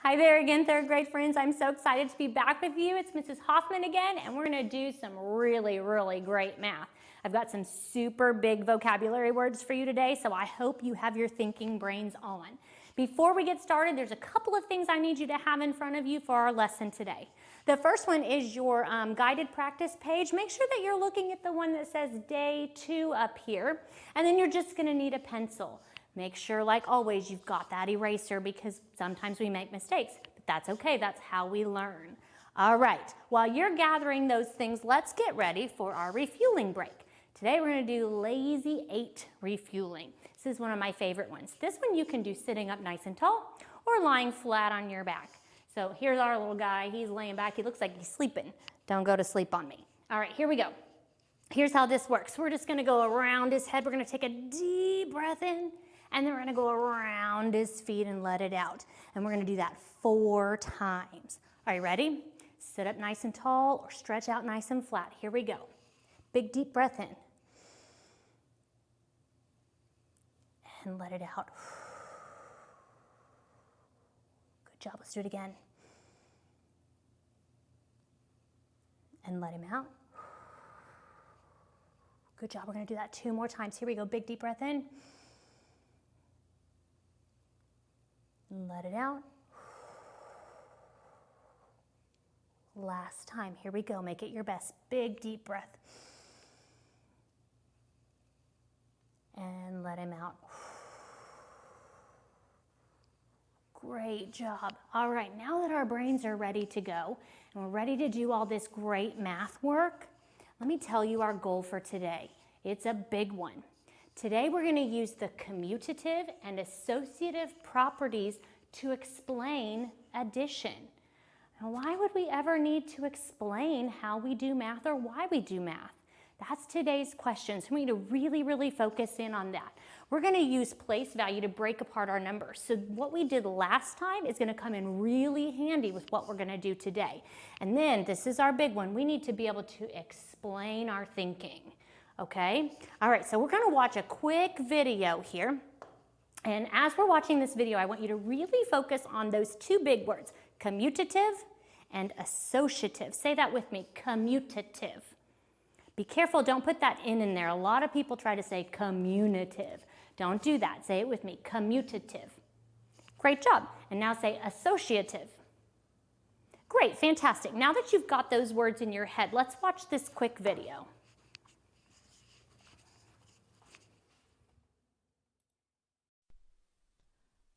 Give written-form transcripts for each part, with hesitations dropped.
Hi there again, third grade friends. I'm so excited to be back with you. It's Mrs. Hoffman again, and we're going to do some really great math. I've got some super big vocabulary words for you today, so I hope you have your thinking brains on. Before we get started, there's a couple of things I need you to have in front of you for our lesson today. The first one is your guided practice page. Make sure that you're looking at the one that says day 2 up here, and then you're just going to need a pencil. Make sure, like always, you've got that eraser because sometimes we make mistakes, but that's okay. That's how we learn. All right, while you're gathering those things, let's get ready for our refueling break. Today we're going to do lazy 8 refueling. This is one of my favorite ones. This one you can do sitting up nice and tall or lying flat on your back. So here's our little guy. He's laying back. He looks like he's sleeping. Don't go to sleep on me. All right, here we go. Here's how this works. We're just going to go around his head. We're going to take a deep breath in. And then we're going to go around his feet and let it out. And we're going to do that 4 times. Are you ready? Sit up nice and tall or stretch out nice and flat. Here we go. Big deep breath in. And let it out. Good job. Let's do it again. And let him out. Good job. We're going to do that 2 more times. Here we go. Big deep breath in. Let it out. Last time. Here we go. Make it your best. Big, deep breath. And let him out. Great job. All right, now that our brains are ready to go and we're ready to do all this great math work, let me tell you our goal for today. It's a big one. Today we're going to use the commutative and associative properties to explain addition. Now, why would we ever need to explain how we do math or why we do math? That's today's question, so we need to really focus in on that. We're going to use place value to break apart our numbers. So what we did last time is going to come in really handy with what we're going to do today. And then, this is our big one, we need to be able to explain our thinking. Okay? All right, so we're going to watch a quick video here. And as we're watching this video, I want you to really focus on those 2 big words, commutative and associative. Say that with me, commutative. Be careful, don't put that in there. A lot of people try to say commutative. Don't do that. Say it with me, commutative. Great job. And now say associative. Great, fantastic. Now that you've got those words in your head, let's watch this quick video.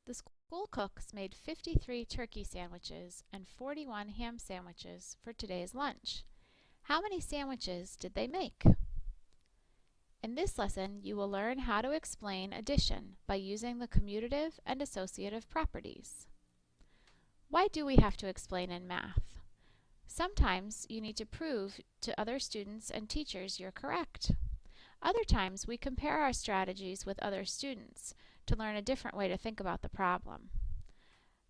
The school cooks made 53 turkey sandwiches and 41 ham sandwiches for today's lunch. How many sandwiches did they make? In this lesson, you will learn how to explain addition by using the commutative and associative properties. Why do we have to explain in math? Sometimes you need to prove to other students and teachers you're correct. Other times we compare our strategies with other students to learn a different way to think about the problem.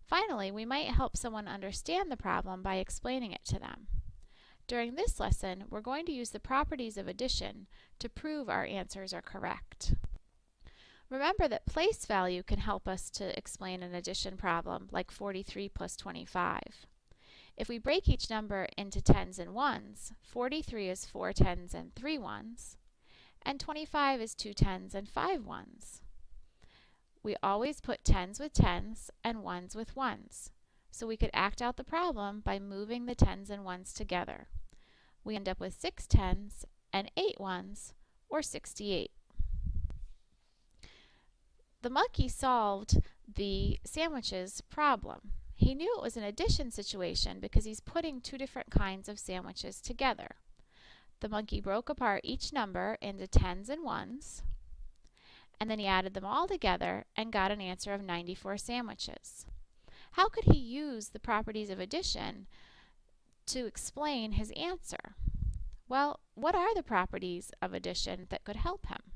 Finally, we might help someone understand the problem by explaining it to them. During this lesson, we're going to use the properties of addition to prove our answers are correct. Remember that place value can help us to explain an addition problem like 43 plus 25. If we break each number into tens and ones, 43 is 4 tens and 3 ones, and 25 is 2 tens and 5 ones. We always put tens with tens and ones with ones, so we could act out the problem by moving the tens and ones together. We end up with 6 tens and 8 ones, or 68. The monkey solved the sandwiches problem. He knew it was an addition situation because he's putting 2 different kinds of sandwiches together. The monkey broke apart each number into tens and ones, and then he added them all together and got an answer of 94 sandwiches. How could he use the properties of addition to explain his answer? Well, what are the properties of addition that could help him?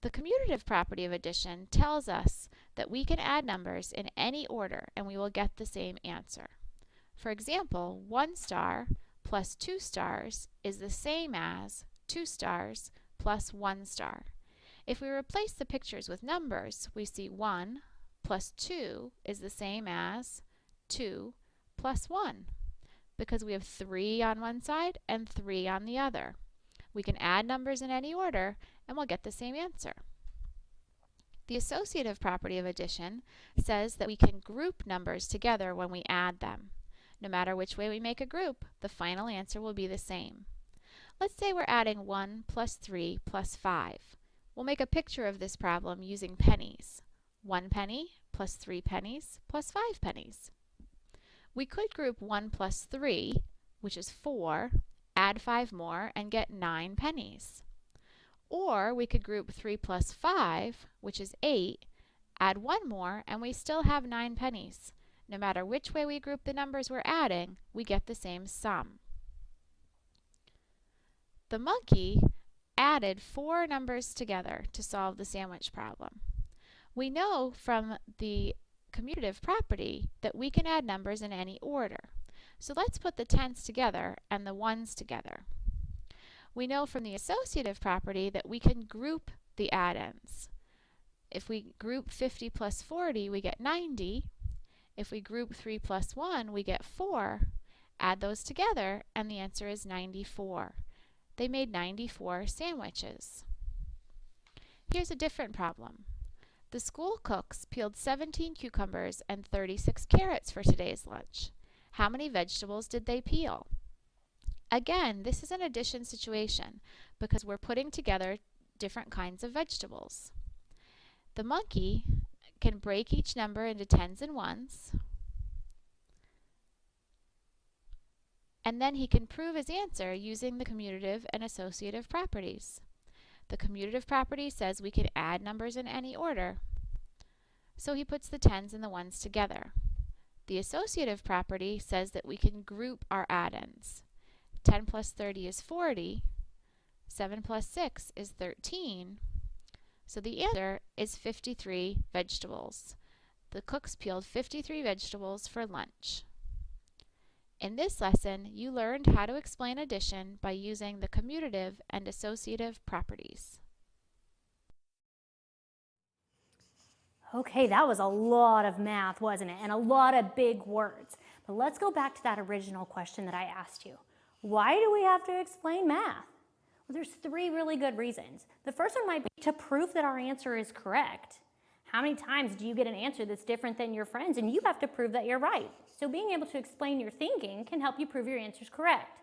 The commutative property of addition tells us that we can add numbers in any order and we will get the same answer. For example, 1 star plus 2 stars is the same as 2 stars plus 1 star. If we replace the pictures with numbers, we see 1 plus 2 is the same as 2 plus 1 because we have 3 on one side and 3 on the other. We can add numbers in any order and we'll get the same answer. The associative property of addition says that we can group numbers together when we add them. No matter which way we make a group, the final answer will be the same. Let's say we're adding 1 plus 3 plus 5. We'll make a picture of this problem using pennies. 1 penny plus 3 pennies plus 5 pennies. We could group 1 plus 3, which is 4, add 5 more, and get 9 pennies. Or we could group 3 plus 5, which is 8, add 1 more, and we still have 9 pennies. No matter which way we group the numbers we're adding, we get the same sum. The monkey added 4 numbers together to solve the sandwich problem. We know from the commutative property that we can add numbers in any order. So let's put the tens together and the ones together. We know from the associative property that we can group the add-ins. If we group 50 plus 40, we get 90. If we group 3 plus 1, we get 4. Add those together, and the answer is 94. They made 94 sandwiches. Here's a different problem. The school cooks peeled 17 cucumbers and 36 carrots for today's lunch. How many vegetables did they peel? Again, this is an addition situation because we're putting together different kinds of vegetables. The monkey can break each number into tens and ones, and then he can prove his answer using the commutative and associative properties. The commutative property says we can add numbers in any order, so he puts the tens and the ones together. The associative property says that we can group our add-ins. 10 plus 30 is 40, 7 plus 6 is 13, so the answer is 53 vegetables. The cooks peeled 53 vegetables for lunch. In this lesson, you learned how to explain addition by using the commutative and associative properties. Okay, that was a lot of math, wasn't it? And a lot of big words. But let's go back to that original question that I asked you. Why do we have to explain math? Well, there's 3 really good reasons. The first one might be to prove that our answer is correct. How many times do you get an answer that's different than your friends and you have to prove that you're right? So being able to explain your thinking can help you prove your answer is correct.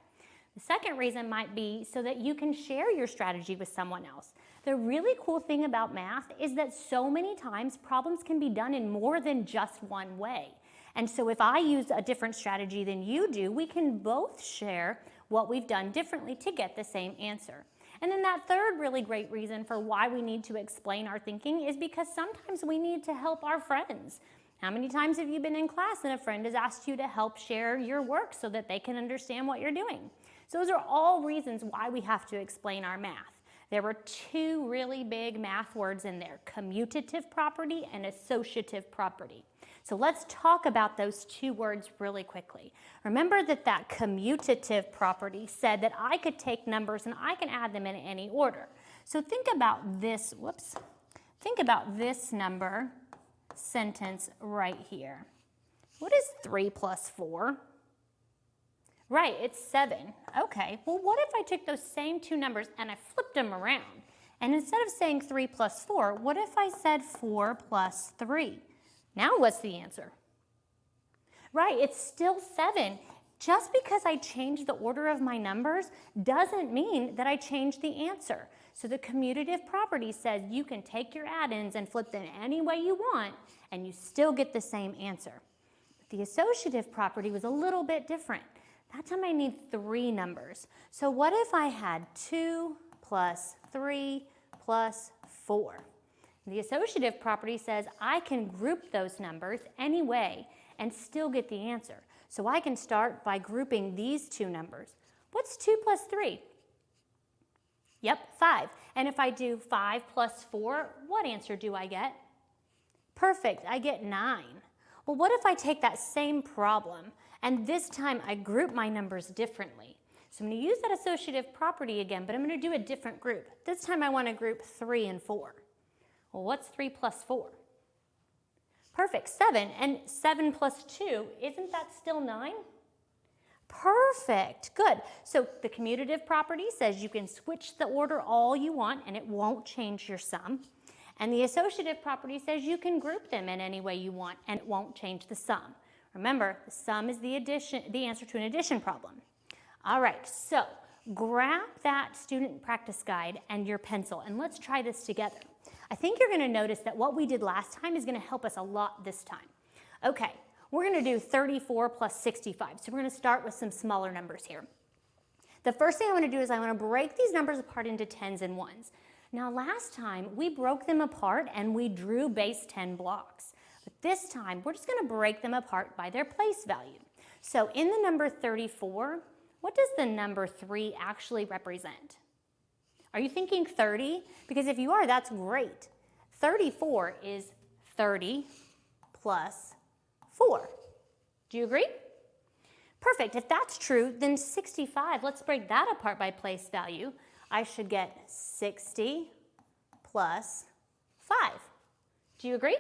The second reason might be so that you can share your strategy with someone else. The really cool thing about math is that so many times problems can be done in more than just one way. And so if I use a different strategy than you do, we can both share what we've done differently to get the same answer. And then that third really great reason for why we need to explain our thinking is because sometimes we need to help our friends. How many times have you been in class and a friend has asked you to help share your work so that they can understand what you're doing? So those are all reasons why we have to explain our math. There were 2 really big math words in there, commutative property and associative property. So let's talk about those 2 words really quickly. Remember that commutative property said that I could take numbers and I can add them in any order. So think about this, think about this number sentence right here. What is 3 plus 4? Right, it's 7. Okay, well what if I took those same 2 numbers and I flipped them around? And instead of saying 3 plus 4, what if I said 4 plus 3? Now what's the answer? Right, it's still 7. Just because I changed the order of my numbers doesn't mean that I changed the answer. So the commutative property says you can take your add-ins and flip them any way you want and you still get the same answer. But the associative property was a little bit different. That time I need 3 numbers. So what if I had 2 plus 3 plus 4? The associative property says I can group those numbers any way and still get the answer. So I can start by grouping these 2 numbers. What's 2 plus 3? Yep, 5. And if I do 5 plus 4, what answer do I get? Perfect, I get 9. Well, what if I take that same problem and this time I group my numbers differently? So I'm going to use that associative property again, but I'm going to do a different group. This time I want to group 3 and 4. Well, what's 3 plus 4? Perfect, 7. And 7 plus 2, isn't that still 9? Perfect, good. So the commutative property says you can switch the order all you want and it won't change your sum. And the associative property says you can group them in any way you want and it won't change the sum. Remember, the sum is the answer to an addition problem. All right, so grab that student practice guide and your pencil and let's try this together. I think you're going to notice that what we did last time is going to help us a lot this time. Okay, we're going to do 34 plus 65. So we're going to start with some smaller numbers here. The first thing I want to do is I want to break these numbers apart into tens and ones. Now last time we broke them apart and we drew base 10 blocks. But this time we're just going to break them apart by their place value. So in the number 34, what does the number 3 actually represent? Are you thinking 30? Because if you are, that's great. 34 is 30 plus 4. Do you agree? Perfect. If that's true, then 65, let's break that apart by place value. I should get 60 plus 5. Do you agree?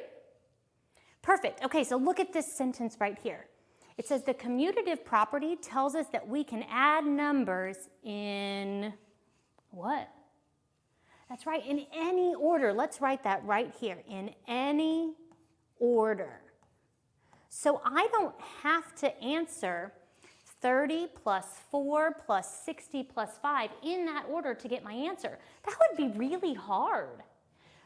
Perfect. Okay, so look at this sentence right here. It says the commutative property tells us that we can add numbers in what? That's right, in any order. Let's write that right here, in any order. So I don't have to answer 30 plus 4 plus 60 plus 5 in that order to get my answer. That would be really hard.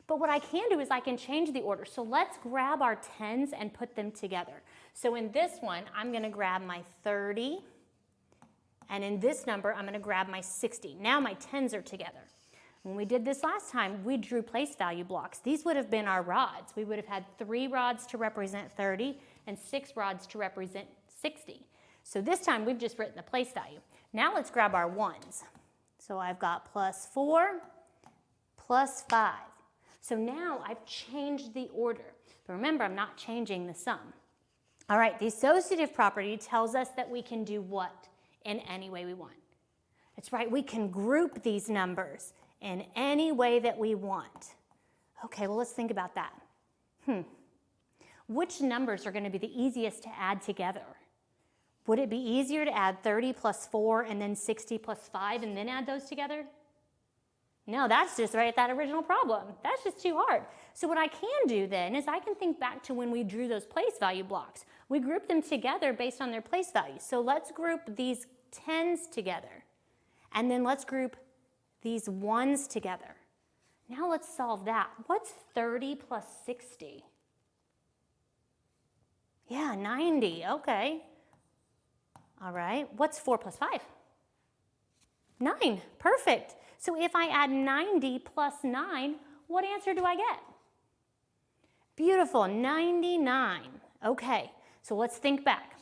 But what I can do is I can change the order. So let's grab our tens and put them together. So in this one, I'm going to grab my 30. And in this number, I'm going to grab my 60. Now my tens are together. When we did this last time, we drew place value blocks. These would have been our rods. We would have had 3 rods to represent 30 and 6 rods to represent 60. So this time we've just written the place value. Now let's grab our ones. So I've got plus 4, plus 5. So now I've changed the order. But remember, I'm not changing the sum. All right, the associative property tells us that we can do what in any way we want. That's right, we can group these numbers in any way that we want. Okay, well, let's think about that. Which numbers are going to be the easiest to add together? Would it be easier to add 30 plus 4 and then 60 plus 5 and then add those together? No, that's just right at that original problem. That's just too hard. So what I can do then is I can think back to when we drew those place value blocks. We grouped them together based on their place values. So let's group these tens together. And then let's group these ones together. Now let's solve that. What's 30 plus 60? Yeah, 90. Okay. All right. What's 4 plus 5? 9. Perfect. So if I add 90 plus 9, what answer do I get? Beautiful. 99. Okay. So let's think back.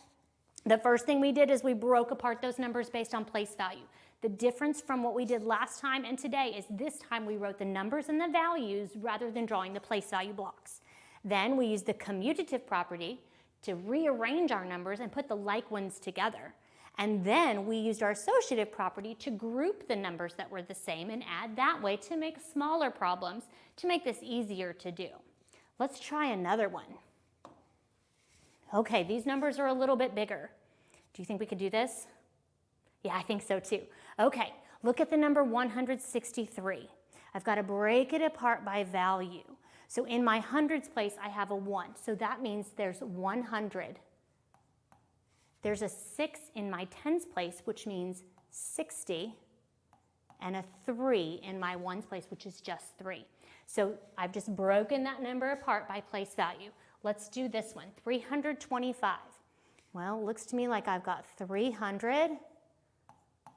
The first thing we did is we broke apart those numbers based on place value. The difference from what we did last time and today is this time we wrote the numbers and the values rather than drawing the place value blocks. Then we used the commutative property to rearrange our numbers and put the like ones together. And then we used our associative property to group the numbers that were the same and add that way to make smaller problems to make this easier to do. Let's try another one. Okay, these numbers are a little bit bigger. Do you think we could do this? Yeah, I think so too. Okay, look at the number 163. I've got to break it apart by value. So in my hundreds place, I have a 1. So that means there's 100. There's a 6 in my tens place, which means 60, and a 3 in my ones place, which is just 3. So I've just broken that number apart by place value. Let's do this one, 325. Well, looks to me like I've got 300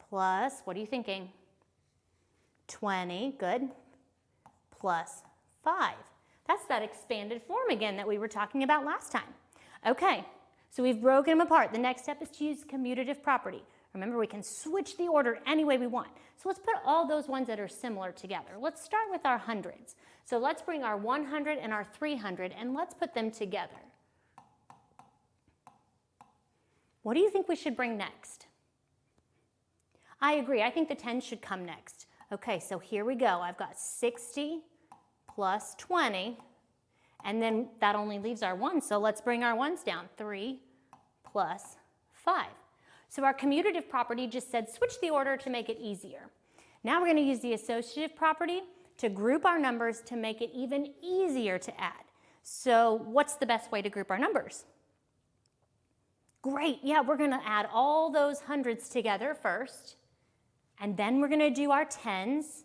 plus, what are you thinking? 20, good, plus 5. That's that expanded form again that we were talking about last time. Okay, so we've broken them apart. The next step is to use commutative property. Remember, we can switch the order any way we want. So let's put all those ones that are similar together. Let's start with our hundreds. So let's bring our 100 and our 300 and let's put them together. What do you think we should bring next? I agree. I think the 10 should come next. Okay, so here we go. I've got 60 plus 20, And then that only leaves our 1, so let's bring our 1's down. 3 plus 5. So our commutative property just said switch the order to make it easier. Now we're going to use the associative property to group our numbers to make it even easier to add. So what's the best way to group our numbers? Great, yeah, we're going to add all those hundreds together first, and then we're going to do our tens,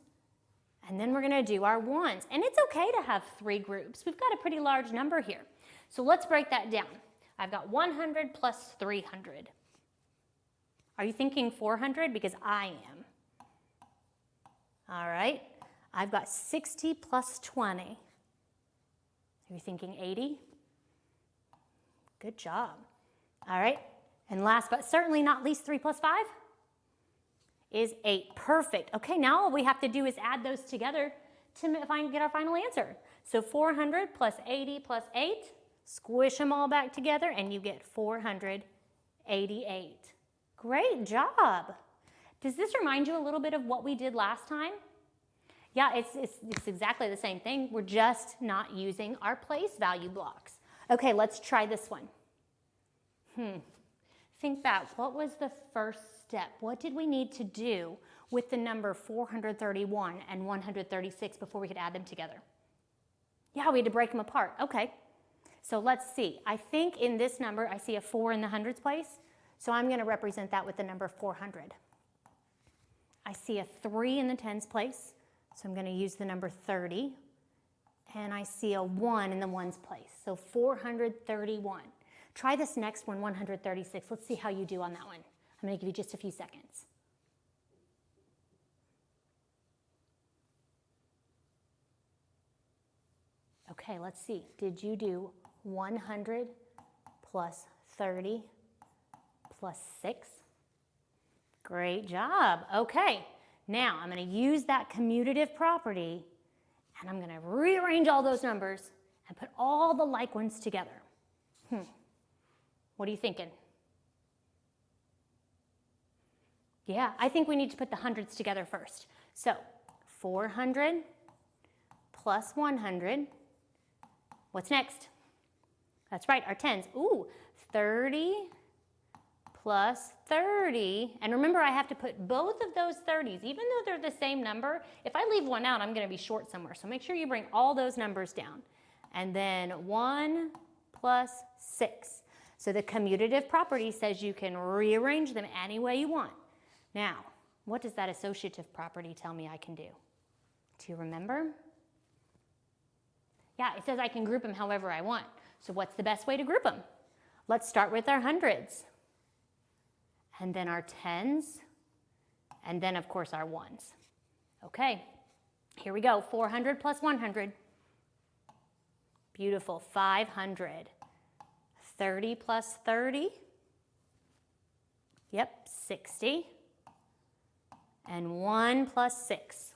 and then we're going to do our ones. And it's okay to have 3 groups. We've got a pretty large number here. So let's break that down. I've got 100 plus 300. Are you thinking 400? Because I am. All right. I've got 60 plus 20. Are you thinking 80? Good job. All right. And last but certainly not least, 3 plus 5 is 8. Perfect. Okay, now all we have to do is add those together to get our final answer. So 400 plus 80 plus 8, squish them all back together and you get 488. Great job. Does this remind you a little bit of what we did last time? Yeah, it's exactly the same thing. We're just not using our place value blocks. Okay, let's try this one. Think back. What was the first step? What did we need to do with the number 431 and 136 before we could add them together? Yeah, we had to break them apart. Okay, so let's see. I think in this number, I see a 4 in the hundreds place, so I'm going to represent that with the number 400. I see a 3 in the tens place, so I'm going to use the number 30. And I see a 1 in the ones place, so 431. Try this next one, 136. Let's see how you do on that one. I'm going to give you just a few seconds. Okay, let's see. Did you do 100 plus 30 plus 6? Great job. Okay, now I'm going to use that commutative property and I'm going to rearrange all those numbers and put all the like ones together. What are you thinking? Yeah, I think we need to put the hundreds together first. So 400 plus 100. What's next? That's right, our tens. Ooh, 30 plus 30. And remember, I have to put both of those 30s, even though they're the same number. If I leave one out, I'm going to be short somewhere. So make sure you bring all those numbers down. And then 1 plus 6. So the commutative property says you can rearrange them any way you want. Now, what does that associative property tell me I can do? Do you remember? Yeah, it says I can group them however I want. So what's the best way to group them? Let's start with our hundreds. And then our tens. And then, of course, our ones. Okay, here we go. 400 plus 100. Beautiful. 500. 30 plus 30. Yep, 60. And 1 plus 6.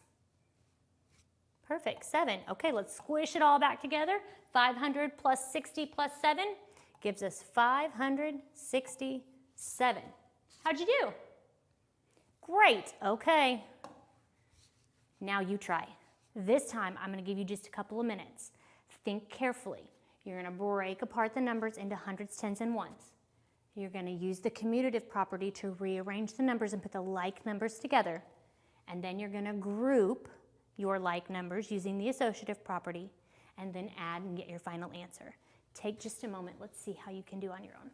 Perfect, 7. Okay, let's squish it all back together. 500 plus 60 plus 7 gives us 567. How'd you do? Great, okay. Now you try. This time, I'm going to give you just a couple of minutes. Think carefully. You're going to break apart the numbers into hundreds, tens, and ones. You're going to use the commutative property to rearrange the numbers and put the like numbers together. And then you're going to group your like numbers using the associative property and then add and get your final answer. Take just a moment. Let's see how you can do on your own.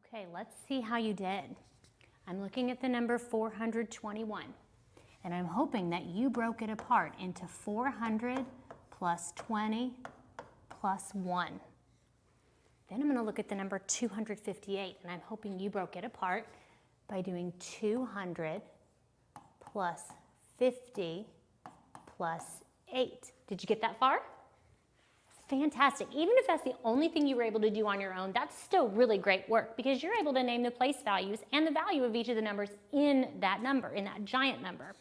Okay, let's see how you did. I'm looking at the number 421, and I'm hoping that you broke it apart into 400 plus 20 plus 1. Then I'm going to look at the number 258, and I'm hoping you broke it apart by doing 200 plus 50 plus 8. Did you get that far? Fantastic. Even if that's the only thing you were able to do on your own, that's still really great work because you're able to name the place values and the value of each of the numbers in that number, in that giant number.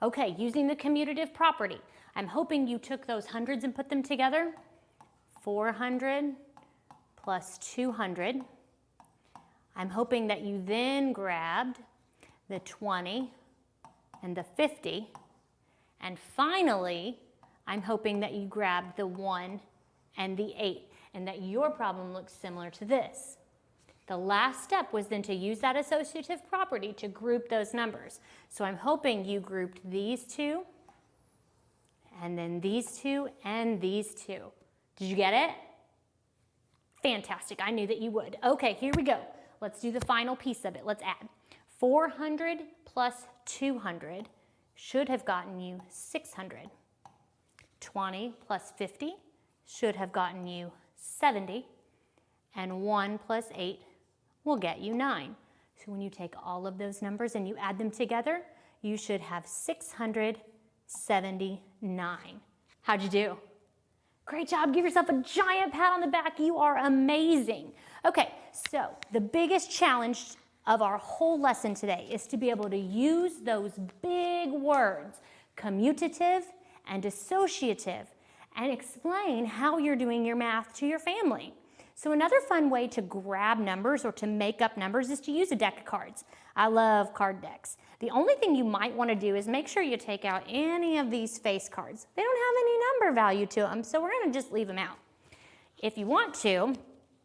Okay, using the commutative property, I'm hoping you took those hundreds and put them together. 400 plus 200. I'm hoping that you then grabbed the 20 and the 50. And finally, I'm hoping that you grabbed the 1 and the 8, and that your problem looks similar to this. The last step was then to use that associative property to group those numbers. So I'm hoping you grouped these two, and then these two, and these two. Did you get it? Fantastic, I knew that you would. Okay, here we go. Let's do the final piece of it. Let's add. 400 plus 200 should have gotten you 600. 20 plus 50 should have gotten you 70, and 1 plus 8 will get you 9. So when you take all of those numbers and you add them together, you should have 679. How'd you do? Great job. Give yourself a giant pat on the back. You are amazing. Okay, so the biggest challenge of our whole lesson today is to be able to use those big words, commutative and associative, and explain how you're doing your math to your family. So another fun way to grab numbers or to make up numbers is to use a deck of cards. I love card decks. The only thing you might want to do is make sure you take out any of these face cards. They don't have any number value to them, so we're going to just leave them out. If you want to,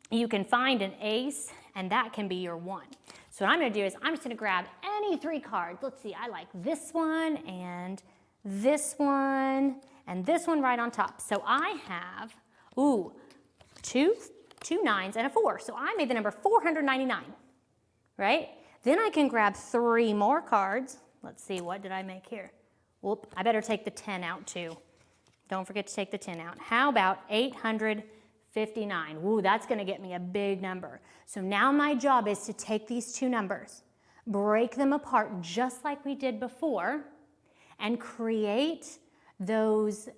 you can find an ace, and that can be your 1. So what I'm going to do is I'm just going to grab any 3 cards. Let's see, I like this one and this one and this one right on top. So I have, two 9s and a 4. So I made the number 499, right? Then I can grab 3 more cards. Let's see, what did I make here? Whoop, I better take the 10 out too. Don't forget to take the 10 out. How about 859? Ooh, that's gonna get me a big number. So now my job is to take these 2 numbers, break them apart just like we did before, and create those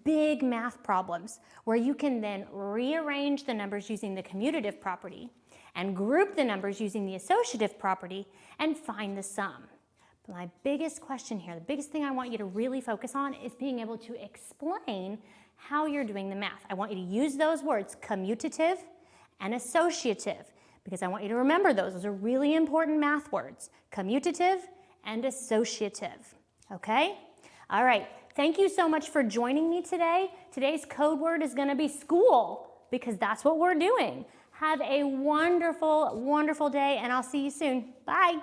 big math problems where you can then rearrange the numbers using the commutative property and group the numbers using the associative property and find the sum. But my biggest question here, the biggest thing I want you to really focus on is being able to explain how you're doing the math. I want you to use those words, commutative and associative, because I want you to remember those. Those are really important math words, commutative and associative. Okay? All right. Thank you so much for joining me today. Today's code word is going to be school because that's what we're doing. Have a wonderful, wonderful day, and I'll see you soon. Bye.